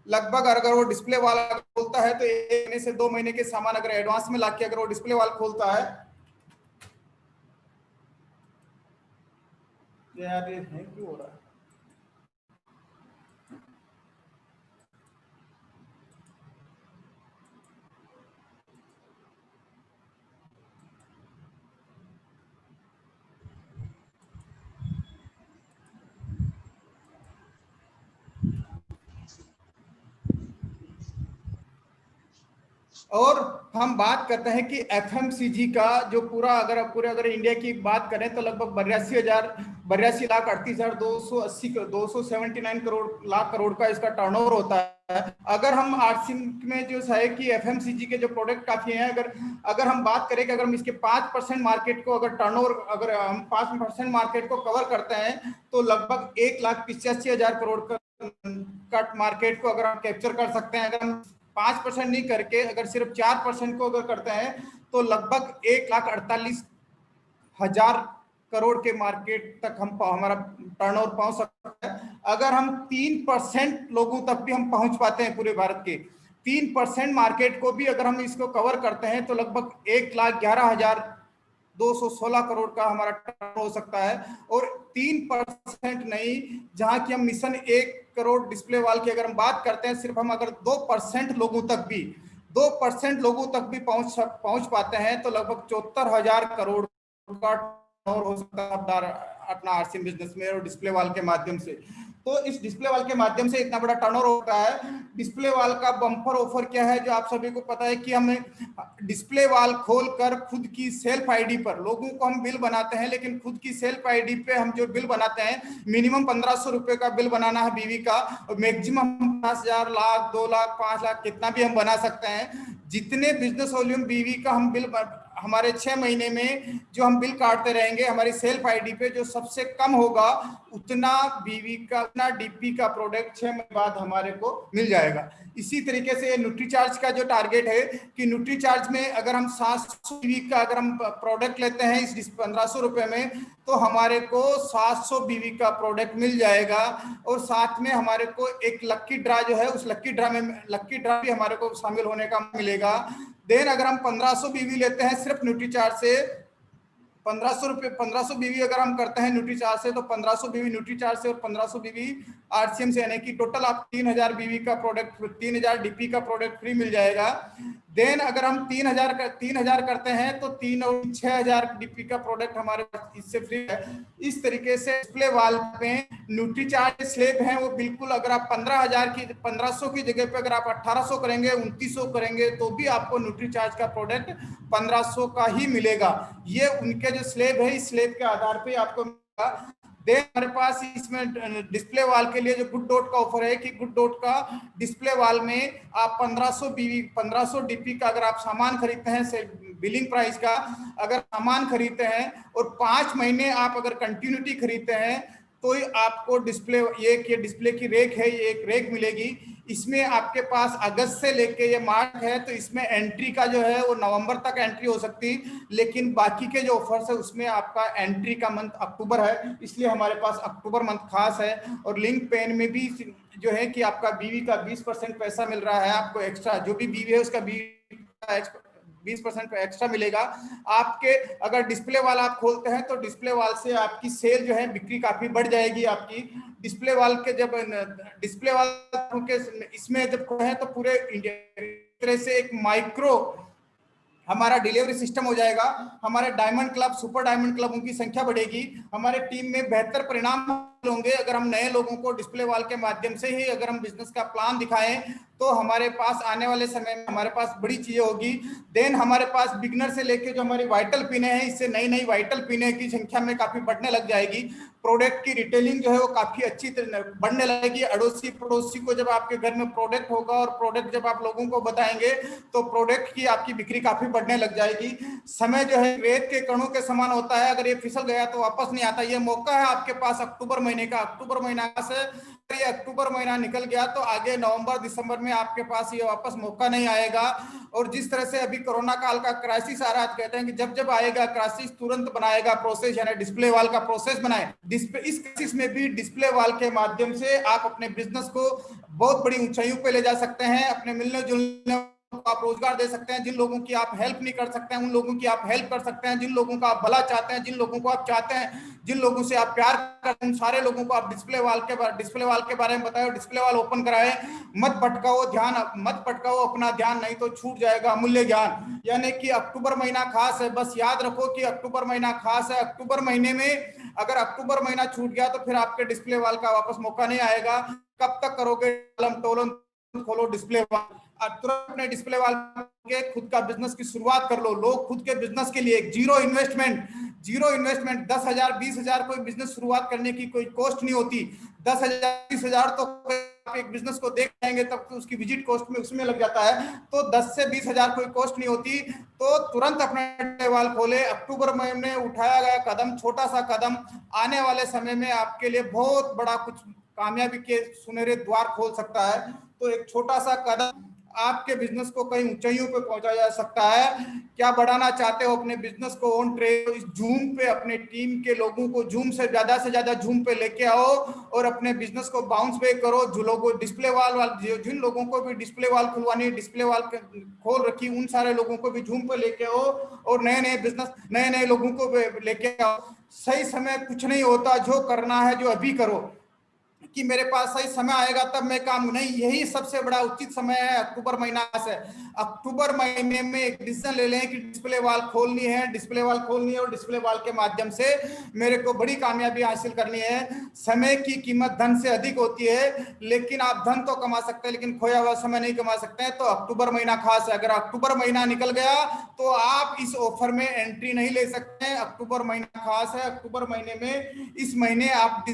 लगभग अगर वो डिस्प्ले वाला खोलता है तो 1 महीने से 2 महीने के सामान अगर एडवांस में लाके अगर वो डिस्प्ले वाला खोलता है, यार ये है क्यों हो रहा है? और हम बात करते हैं कि एफएमसीजी का जो पूरा अगर इंडिया की बात करें तो लगभग 82,38,279 करोड़ का इसका टर्नओवर होता है। अगर हम आरसीएम में जो है कि एफएमसीजी के जो प्रोडक्ट काफी हैं, अगर हम बात करें कि अगर हम इसके 5% मार्केट को अगर टर्नओवर अगर हम 5% मार्केट को कवर करते हैं तो लगभग 1,85,000 करोड़ का मार्केट को अगर हम कैप्चर कर सकते हैं। अगर हम 5% नहीं करके अगर सिर्फ 4% को अगर करते हैं तो लगभग 1,48,000 करोड़ के मार्केट तक हम हमारा टर्नओवर पहुंच सकता है। अगर हम 3% लोगों तक भी हम पहुंच पाते हैं, पूरे भारत के 3% मार्केट को भी अगर हम इसको कवर करते हैं तो लगभग 1,11,216 करोड़ का हमारा टर्न हो सकता है। और 3% नहीं, जहां की हम मिशन 1 करोड़ डिस्प्ले वॉल की अगर हम बात करते हैं, सिर्फ हम अगर 2% लोगों तक भी पहुंच पाते हैं तो लगभग 74,000 करोड़ का टर्नओवर हो सकता है अपना आरसीएम बिजनेस में और डिस्प्ले वॉल के माध्यम से। तो इस डिस्प्ले वॉल के माध्यम से इतना बड़ा टर्नओवर होता है। डिस्प्ले वॉल का बम्पर ऑफर क्या है, जो आप सभी को पता है कि हमें डिस्प्ले वॉल खोलकर खुद की सेल्फ आईडी पर लोगों को हम बिल बनाते हैं, लेकिन खुद की सेल्फ आईडी पे हम जो बिल बनाते हैं मिनिमम 1,500 रुपए का बिल बनाना है बीवी का, और मैक्सिमम 50,000, लाख, 2 लाख, 5 लाख कितना भी हम बना सकते हैं। जितने बिजनेस वॉल्यूम बीवी का हम बिल हमारे 6 महीने में जो हम बिल काटते रहेंगे हमारी सेल्फ आईडी पे, जो सबसे कम होगा उतना बीवी का उतना डीपी का प्रोडक्ट 6 महीने बाद हमारे को मिल जाएगा। इसी तरीके से न्यूट्रीचार्ज का जो टारगेट है कि न्यूट्रीचार्ज में अगर हम 700 बीवी का अगर हम प्रोडक्ट लेते हैं इस 1,500 रुपए में, तो हमारे को 700 बीवी का प्रोडक्ट मिल जाएगा। और साथ में हमारे को एक लक्की ड्रा जो है, उस लक्की ड्रा भी हमारे को शामिल होने का मिलेगा। देन अगर हम 1,500 बीवी लेते हैं सिर्फ न्यूट्रीचार्ज से, 1,500 बीवी अगर हम करते हैं न्यूट्रीचार्ज से, तो 1,500 बीवी न्यूट्रीचार्ज से और 1,500 बीवी आरसीएम से, यानी कि टोटल आप 3,000 बीवी का प्रोडक्ट 3,000 डीपी का प्रोडक्ट फ्री मिल जाएगा। देन अगर हम 3,000 करते हैं तो 3 और 6,000 डीपी का प्रोडक्ट हमारे पास इससे फ्री है। इस तरीके से डिस्प्ले वॉल पे न्यूट्रीचार्ज स्लैब है वो बिल्कुल, अगर आप 1500 की जगह पे अगर आप 1,800 करेंगे, 2,900 करेंगे तो भी आपको न्यूट्रीचार्ज का प्रोडक्ट 1,500 का ही मिलेगा। ये उनके जो स्लैब है, इस स्लैब के आधार पे आपको मिलेगा। देन हमारे पास इसमें डिस्प्ले वॉल के लिए जो गुड डॉट का ऑफर है कि गुड डॉट का डिस्प्ले वॉल में आप 1,500 डीपी का अगर आप सामान खरीदते हैं, बिलिंग प्राइस का अगर सामान खरीदते हैं और 5 महीने आप अगर कंटिन्यूटी खरीदते हैं तो आपको डिस्प्ले की रेक है, ये एक रेक मिलेगी। इसमें आपके पास अगस्त से लेके ये मार्च है, तो इसमें एंट्री का जो है वो नवंबर तक एंट्री हो सकती, लेकिन बाकी के जो ऑफर्स है उसमें आपका एंट्री का मंथ अक्टूबर है, इसलिए हमारे पास अक्टूबर मंथ खास है। और लिंक पेन में भी जो है कि आपका बीवी का 20% पैसा मिल रहा है आपको एक्स्ट्रा, जो भी बीवी है उसका 20% एक्स्ट्रा मिलेगा। आपके अगर डिस्प्ले वॉल आप खोलते हैं तो डिस्प्ले वॉल से आपकी सेल जो है बिक्री काफी बढ़ जाएगी आपकी। डिस्प्ले वॉल के जब डिस्प्ले वॉल के इसमें जब है तो पूरे इंडिया तरह से एक माइक्रो हमारा डिलीवरी सिस्टम हो जाएगा। हमारे diamond club, super diamond club उनकी संख्या बढ़ेगी, हमारे टीम में बेहतर परिणाम होंगे। अगर हम नए लोगों को डिस्प्ले वॉल के माध्यम से ही अगर हम बिजनेस का प्लान दिखाएं तो हमारे पास आने वाले समय में हमारे पास बड़ी चीजें होगी। देन हमारे पास बिगनर से लेके जो हमारी वाइटल पिने हैं, इससे नई वाइटल पिने की संख्या में काफी बढ़ने लग जाएगी। प्रोडक्ट की रिटेलिंग जो है वो काफी अच्छी बढ़ने लगेगी। अड़ोसी पड़ोसी को जब आपके घर में प्रोडक्ट होगा और प्रोडक्ट जब आप लोगों को बताएंगे तो प्रोडक्ट की आपकी बिक्री काफी बढ़ने लग जाएगी। समय जो है रेत के कणों के समान होता है, अगर ये फिसल गया तो वापस नहीं आता। ये मौका है आपके पास अक्टूबर महीने का। अक्टूबर महीना से ये अक्टूबर महीना निकल गया तो आगे नवंबर दिसंबर में आपके पास ये वापस मौका नहीं आएगा। और जिस तरह से अभी कोरोना काल का क्राइसिस आ रहा है, कहते हैं कि जब आएगा क्राइसिस तुरंत बनाएगा प्रोसेस, यानी डिस्प्ले वॉल का प्रोसेस बनाए। इस क्राइसिस में भी डिस्प्ले वॉल के माध्यम से आप अपने बिजनेस को बहुत बड़ी ऊंचाइयों पे ले जा सकते हैं। अपने मिलने जुलने आप रोजगार दे सकते हैं। जिन लोगों की आप हेल्प नहीं कर सकते हैं उन लोगों की आप हेल्प कर सकते हैं। जिन लोगों का आप भला चाहते हैं, जिन लोगों को आप चाहते हैं, जिन लोगों से आप प्यार करते हैं, उन सारे लोगों को आप डिस्प्ले वॉल के बारे में बताएं, डिस्प्ले वॉल ओपन कराएं। मत भटकाओ अपना ध्यान, नहीं तो छूट जाएगा अमूल्य ज्ञान। यानी कि अक्टूबर महीना खास है, बस याद रखो कि अक्टूबर महीना खास है। अक्टूबर महीने में अगर अक्टूबर महीना छूट गया तो फिर आपके डिस्प्ले वॉल का वापस मौका नहीं आएगा। कब तक करोगे टोलन, खोलो डिस्प्ले वॉल। तुरंत अपने डिस्प्ले वाल के खुद का बिजनेस की शुरुआत कर लो। लोग खुद के बिजनेस के लिए जीरो इन्वेस्टमेंट 10,000 20,000 कोई बिजनेस शुरुआत करने की कोई कॉस्ट नहीं होती। 10,000 20,000 तो आप एक बिजनेस को देख जाएंगे तब तो उसकी विजिट कॉस्ट में उसमें लग जाता है, तो 10 से 20,000 कोई कॉस्ट नहीं होती। तो तुरंत अपना डिस्प्ले वाल खोले। अक्टूबर महीने में उठाया गया कदम, छोटा सा कदम, आने वाले समय में आपके लिए बहुत बड़ा कुछ कामयाबी के सुनहरे द्वार खोल सकता है। तो एक छोटा सा कदम आपके बिजनेस को कई ऊंचाइयों पे पहुंचाया जा सकता है। क्या बढ़ाना चाहते हो अपने बिजनेस को ऑन ट्रेड, इस जूम पे अपने टीम के लोगों को जूम से ज्यादा जूम पे लेके आओ और अपने बिजनेस को बाउंस बैक करो। जो लोगों डिस्प्ले वाल जिन लोगों को भी डिस्प्ले वाल खुलवानी, डिस्प्ले वाल खोल रखी, उन सारे लोगों को भी जूम पे लेके आओ और नए नए बिजनेस, नए नए लोगों को लेके आओ। सही समय कुछ नहीं होता, जो करना है जो अभी करो, कि मेरे पास सही समय आएगा तब मैं काम नहीं, यही सबसे बड़ा उचित समय है अक्टूबर महीना से। अक्टूबर महीने में एक डिसीजन ले लें कि डिस्प्ले वाल खोलनी है, डिस्प्ले वाल खोलनी है और डिस्प्ले वाल के माध्यम से मेरे को बड़ी कामयाबी हासिल करनी है। समय की कीमत धन से अधिक होती है, लेकिन आप धन तो कमा सकते हैं लेकिन खोया हुआ समय नहीं कमा सकते हैं। तो अक्टूबर महीना खास है। अगर अक्टूबर महीना निकल गया तो आप इस ऑफर में एंट्री नहीं ले सकते हैं। अक्टूबर महीना खास है। अक्टूबर महीने में, इस महीने आप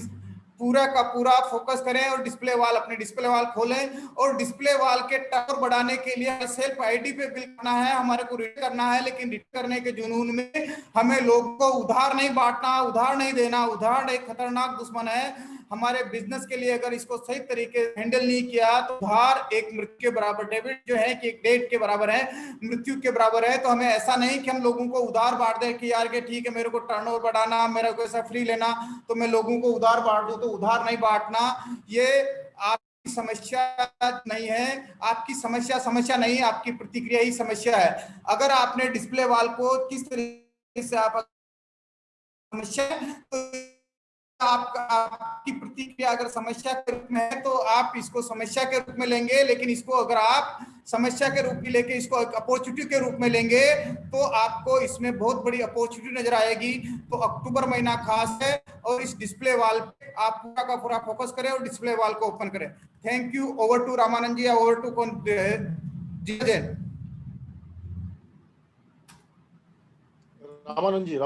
पूरा का पूरा फोकस करें और डिस्प्ले वाल, अपने डिस्प्ले वाल खोलें। और डिस्प्ले वाल के टर्न बढ़ाने के लिए सेल्फ आईडी पे बिल करना है, हमारे को रीड करना है, लेकिन रीड करने के जुनून में हमें लोगों को उधार नहीं बांटना, उधार नहीं देना। उधार एक खतरनाक दुश्मन है हमारे बिजनेस के लिए। अगर इसको सही तरीके से हैंडल नहीं किया तो उधार एक मृत्यु के बराबर, डेबिट जो है कि एक डेट के बराबर है, मृत्यु के बराबर है। तो हमें ऐसा नहीं कि हम लोगों को उधार बांट दें कि यार के ठीक है मेरे को टर्नओवर बढ़ाना, मेरे को ऐसा फ्री लेना तो मैं लोगों को उधार बांट दूं। तो उधार नहीं बांटना, ये आपकी समस्या नहीं है, आपकी समस्या नहीं, आपकी प्रतिक्रिया ही समस्या है। अगर आपने डिस्प्ले वाल को किस तरीके से आप समस्या, तो आपकी प्रतिक्रिया अगर समस्या के रूप में है तो आप इसको समस्या के रूप में लेंगे, लेकिन इसको अगर आप समस्या के रूप में लेके इसको अपॉर्चुनिटी के रूप में लेंगे तो आपको इसमें बहुत बड़ी अपॉर्चुनिटी नजर आएगी। तो अक्टूबर महीना खास है और इस डिस्प्ले वाल पे आप पूरा का पूरा फोकस करें और डिस्प्ले वाल को ओपन करें। Thank you. Over to Ramanand ji, over to कौन रामानंद जी।